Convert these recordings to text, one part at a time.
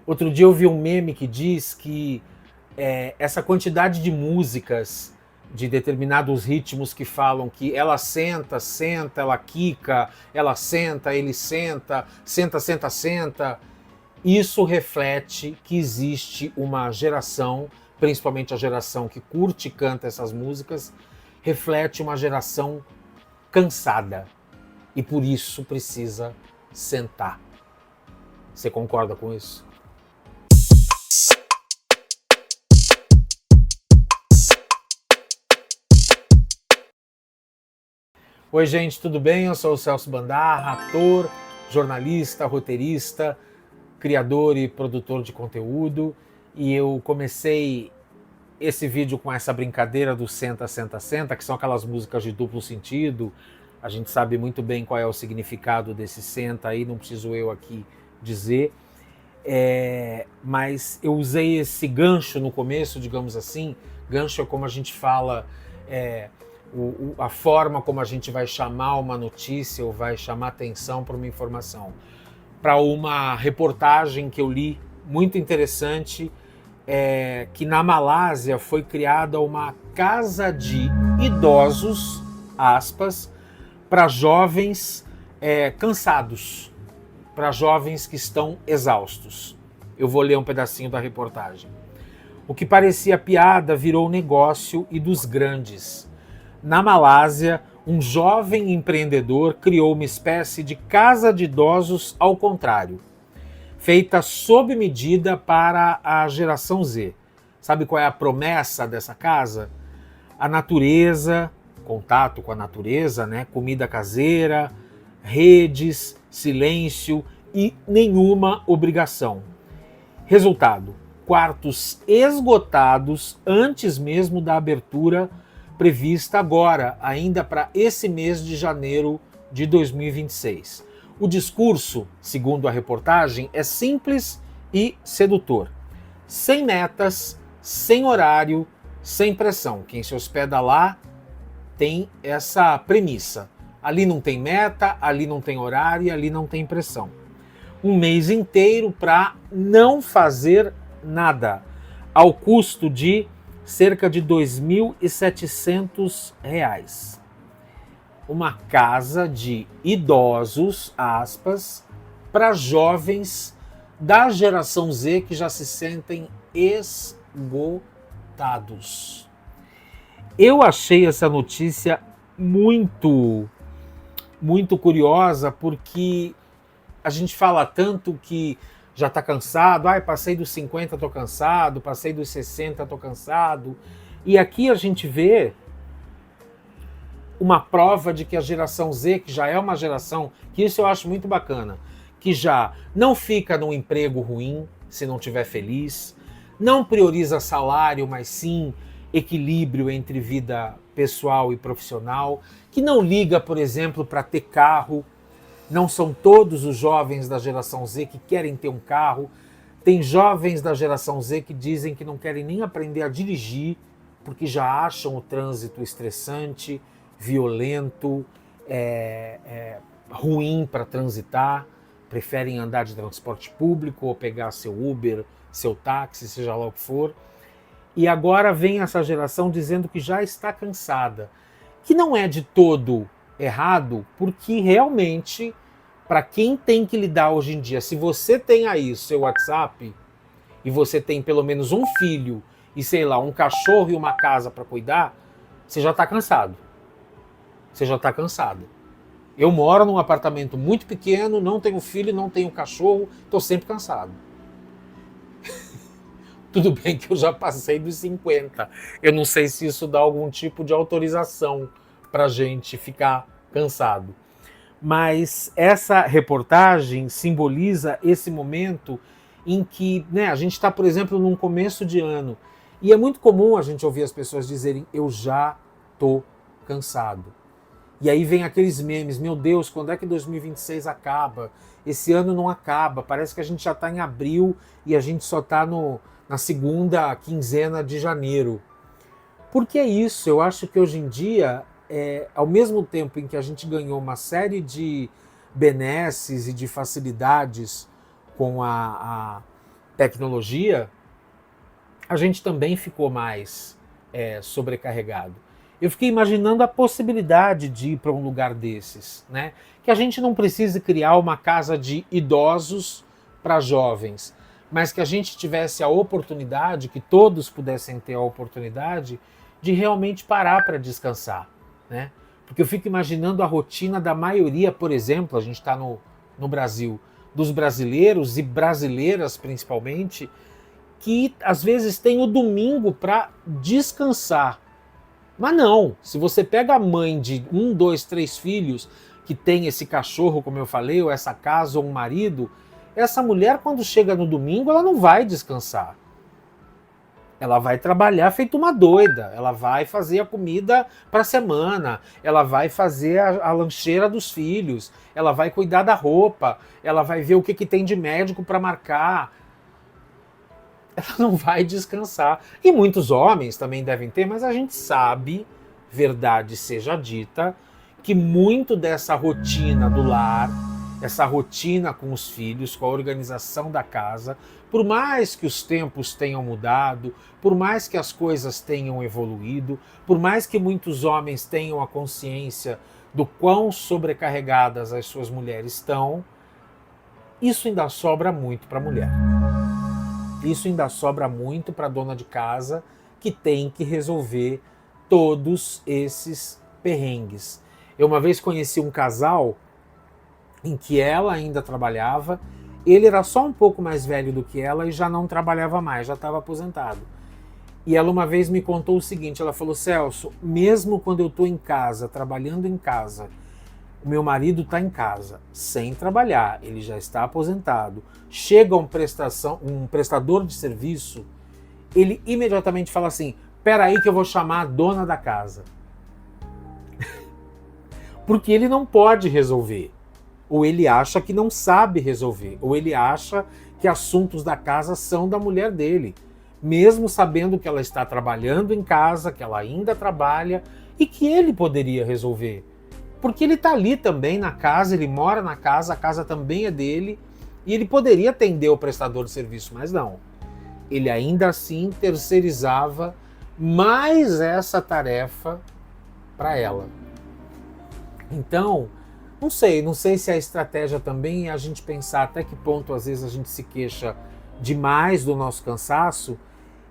Outro dia eu vi um meme que diz que essa quantidade de músicas de determinados ritmos que falam que ela senta, senta, ela quica, ela senta, ele senta, senta, senta, senta. Isso reflete que existe uma geração, principalmente a geração que curte e canta essas músicas, reflete uma geração cansada e por isso precisa sentar. Você concorda com isso? Oi, gente, tudo bem? Eu sou o Celso Bandarra, ator, jornalista, roteirista, criador e produtor de conteúdo. E eu comecei esse vídeo com essa brincadeira do senta, senta, senta, que são aquelas músicas de duplo sentido. A gente sabe muito bem qual é o significado desse senta aí, não preciso eu aqui dizer. Mas eu usei esse gancho no começo, digamos assim. Gancho é como a gente fala... a forma como a gente vai chamar uma notícia ou vai chamar atenção para uma informação. Para uma reportagem que eu li, muito interessante, que na Malásia foi criada uma casa de idosos, aspas, para jovens cansados, para jovens que estão exaustos. Eu vou ler um pedacinho da reportagem. O que parecia piada virou negócio e dos grandes. Na Malásia, um jovem empreendedor criou uma espécie de casa de idosos ao contrário, feita sob medida para a geração Z. Sabe qual é a promessa dessa casa? A natureza, contato com a natureza, né? Comida caseira, redes, silêncio e nenhuma obrigação. Resultado: quartos esgotados antes mesmo da abertura prevista agora, ainda para esse mês de janeiro de 2026. O discurso, segundo a reportagem, é simples e sedutor. Sem metas, sem horário, sem pressão. Quem se hospeda lá tem essa premissa. Ali não tem meta, ali não tem horário, ali não tem pressão. Um mês inteiro para não fazer nada, ao custo de cerca de R$ 2.700. Uma casa de idosos, aspas, para jovens da geração Z que já se sentem esgotados. Eu achei essa notícia muito curiosa, porque a gente fala tanto que já está cansado, passei dos 50, estou cansado, passei dos 60, estou cansado. E aqui a gente vê uma prova de que a geração Z, que já é uma geração, que isso eu acho muito bacana, que já não fica num emprego ruim se não estiver feliz, não prioriza salário, mas sim equilíbrio entre vida pessoal e profissional, que não liga, por exemplo, para ter carro. Não são todos os jovens da geração Z que querem ter um carro. Tem jovens da geração Z que dizem que não querem nem aprender a dirigir, porque já acham o trânsito estressante, violento, ruim para transitar, preferem andar de transporte público ou pegar seu Uber, seu táxi, seja lá o que for. E agora vem essa geração dizendo que já está cansada, que não é de todo errado, porque realmente, para quem tem que lidar hoje em dia, se você tem aí o seu WhatsApp e você tem pelo menos um filho e, sei lá, um cachorro e uma casa para cuidar, você já está cansado. Você já está cansado. Eu moro num apartamento muito pequeno, não tenho filho, não tenho cachorro, estou sempre cansado. Tudo bem que eu já passei dos 50. Eu não sei se isso dá algum tipo de autorização para gente ficar cansado. Mas essa reportagem simboliza esse momento em que, a gente está, por exemplo, num começo de ano. E é muito comum a gente ouvir as pessoas dizerem: eu já estou cansado. E aí vem aqueles memes: meu Deus, quando é que 2026 acaba? Esse ano não acaba, parece que a gente já está em abril e a gente só está na segunda quinzena de janeiro. Por que isso? Eu acho que hoje em dia, ao mesmo tempo em que a gente ganhou uma série de benesses e de facilidades com a tecnologia, a gente também ficou mais sobrecarregado. Eu fiquei imaginando a possibilidade de ir para um lugar desses, né? Que a gente não precise criar uma casa de idosos para jovens, mas que a gente tivesse a oportunidade, que todos pudessem ter a oportunidade de realmente parar para descansar, né? Porque eu fico imaginando a rotina da maioria, por exemplo, a gente está no Brasil, dos brasileiros e brasileiras principalmente, que às vezes tem o domingo para descansar. Mas não, se você pega a mãe de 1, 2, 3 filhos que tem esse cachorro, como eu falei, ou essa casa, ou um marido, essa mulher quando chega no domingo, ela não vai descansar. Ela vai trabalhar feito uma doida, ela vai fazer a comida para a semana, ela vai fazer a lancheira dos filhos, ela vai cuidar da roupa, ela vai ver o que tem de médico para marcar. Ela não vai descansar. E muitos homens também devem ter, mas a gente sabe, verdade seja dita, que muito dessa rotina do lar, essa rotina com os filhos, com a organização da casa, por mais que os tempos tenham mudado, por mais que as coisas tenham evoluído, por mais que muitos homens tenham a consciência do quão sobrecarregadas as suas mulheres estão, isso ainda sobra muito para a mulher. Isso ainda sobra muito para a dona de casa, que tem que resolver todos esses perrengues. Eu uma vez conheci um casal em que ela ainda trabalhava, ele era só um pouco mais velho do que ela e já não trabalhava mais, já estava aposentado. E ela uma vez me contou o seguinte, ela falou, Celso, mesmo quando eu estou em casa, trabalhando em casa, o meu marido está em casa, sem trabalhar, ele já está aposentado, chega um prestador de serviço, ele imediatamente fala assim, peraí que eu vou chamar a dona da casa. Porque ele não pode resolver. Ou ele acha que não sabe resolver. Ou ele acha que assuntos da casa são da mulher dele. Mesmo sabendo que ela está trabalhando em casa, que ela ainda trabalha e que ele poderia resolver. Porque ele está ali também na casa, ele mora na casa, a casa também é dele e ele poderia atender o prestador de serviço, mas não. Ele ainda assim terceirizava mais essa tarefa para ela. Então, não sei se a estratégia também é a gente pensar até que ponto às vezes a gente se queixa demais do nosso cansaço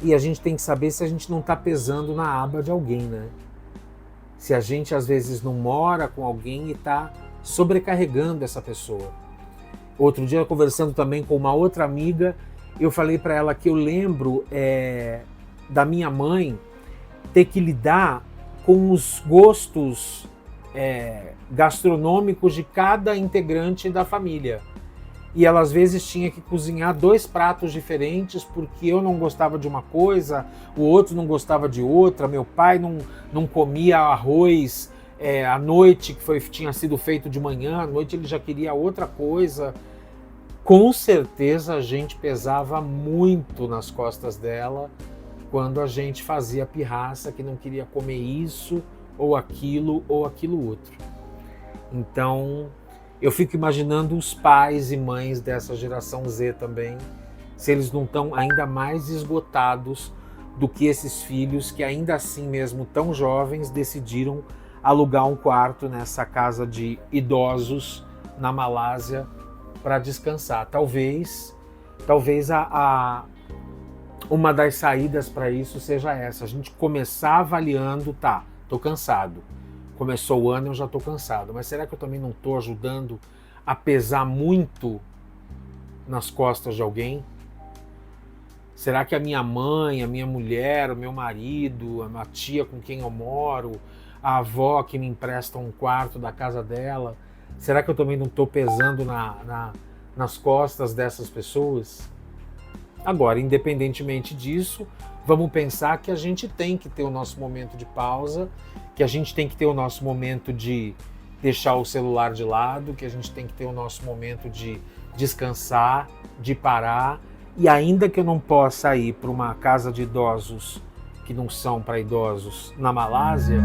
e a gente tem que saber se a gente não está pesando na aba de alguém, né? Se a gente às vezes não mora com alguém e está sobrecarregando essa pessoa. Outro dia, conversando também com uma outra amiga, eu falei para ela que eu lembro da minha mãe ter que lidar com os gostos gastronômicos de cada integrante da família. E ela às vezes tinha que cozinhar 2 pratos diferentes porque eu não gostava de uma coisa, o outro não gostava de outra, meu pai não comia arroz à noite, que tinha sido feito de manhã, à noite ele já queria outra coisa. Com certeza a gente pesava muito nas costas dela quando a gente fazia pirraça que não queria comer isso ou aquilo outro. Então, eu fico imaginando os pais e mães dessa geração Z também, se eles não estão ainda mais esgotados do que esses filhos que ainda assim mesmo tão jovens decidiram alugar um quarto nessa casa de idosos na Malásia para descansar. Talvez uma das saídas para isso seja essa, a gente começar avaliando, tô cansado. Começou o ano, eu já estou cansado. Mas será que eu também não estou ajudando a pesar muito nas costas de alguém? Será que a minha mãe, a minha mulher, o meu marido, a tia com quem eu moro, a avó que me empresta um quarto da casa dela, será que eu também não estou pesando nas costas dessas pessoas? Agora, independentemente disso, vamos pensar que a gente tem que ter o nosso momento de pausa, que a gente tem que ter o nosso momento de deixar o celular de lado, que a gente tem que ter o nosso momento de descansar, de parar, e ainda que eu não possa ir para uma casa de idosos que não são para idosos na Malásia,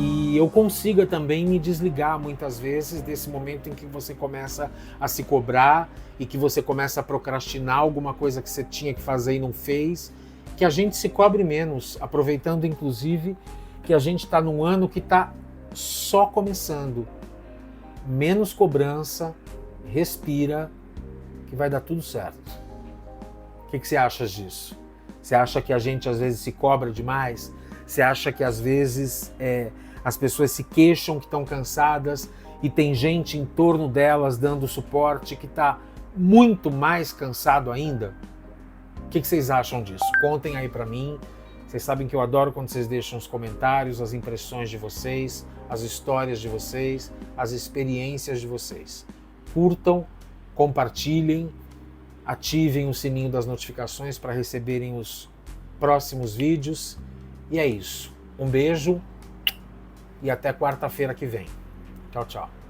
que eu consiga também me desligar muitas vezes desse momento em que você começa a se cobrar e que você começa a procrastinar alguma coisa que você tinha que fazer e não fez, que a gente se cobre menos, aproveitando inclusive que a gente está num ano que está só começando. Menos cobrança, respira, que vai dar tudo certo. O que você acha disso? Você acha que a gente às vezes se cobra demais? Você acha que às vezes as pessoas se queixam que estão cansadas e tem gente em torno delas dando suporte que está muito mais cansado ainda? O que vocês acham disso? Contem aí para mim. Vocês sabem que eu adoro quando vocês deixam os comentários, as impressões de vocês, as histórias de vocês, as experiências de vocês. Curtam, compartilhem, ativem o sininho das notificações para receberem os próximos vídeos. E é isso. Um beijo e até quarta-feira que vem. Tchau, tchau.